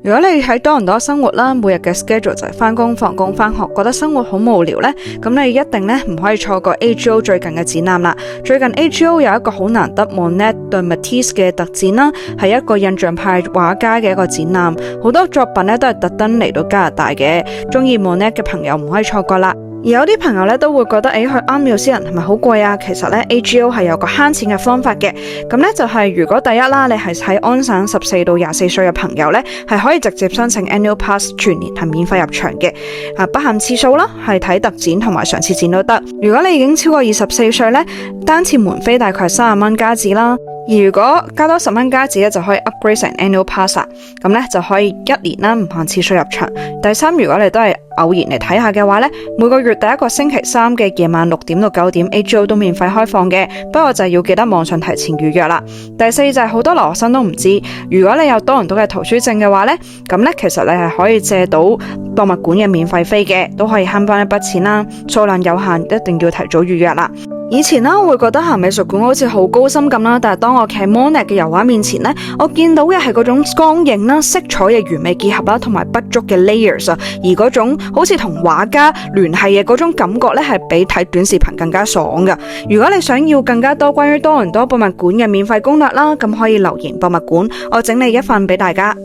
如果你喺多倫多生活啦，每日嘅 schedule 就係返工、放工、返學，覺得生活好無聊呢，咁你一定呢唔可以錯過 AGO 最近嘅展覽啦。最近 AGO 有一個好難得 Monet de Matisse 嘅特展啦，係一個印象派畫家嘅一個展覽，好多作品呢都係特登嚟到加拿大嘅，中意 Monet 嘅朋友唔可以錯過啦。而有啲朋友咧都會覺得，去啱Museum係咪好貴啊？其實咧 AGO 係有個慳錢嘅方法嘅。咁咧就係如果第一啦，你係喺安省14到24歲嘅朋友咧，係可以直接申請 Annual Pass 全年係免費入場嘅。不限次數啦，係睇特展同埋常設展都得。如果你已經超過24歲咧，單次門飛大概係30蚊加紙啦。而如果加多10蚊加紙咧，就可以 upgrade 成 Annual Pass 啦。咁咧就可以1年啦，唔限次數入場。第三，如果你都係偶然嚟睇下嘅話咧，每個月第一個星期三嘅夜晚6點到9點 AGO 都免費開放嘅，不過就要記得網上提前預約啦。第四就係好多留學生都唔知，如果你有多倫多嘅圖書證嘅話咧，咁咧其實你係可以借到博物館嘅免費飛嘅，都可以慳翻一筆錢啦。數量有限，一定要提早預約啦。以前啦，我會覺得行美術館好似好高深咁啦，但係當我企喺 Monet 嘅油畫面前呢，我見到嘅係嗰種光影啦、色彩嘅完美結合啦，同埋不足嘅 layers 啊，而嗰種好似同畫家聯繫嘅嗰種感覺咧，係比睇短視頻更加爽噶。如果你想要更加多關於多倫多博物館嘅免費攻略啦，咁可以留言博物館，我整理一份俾大家。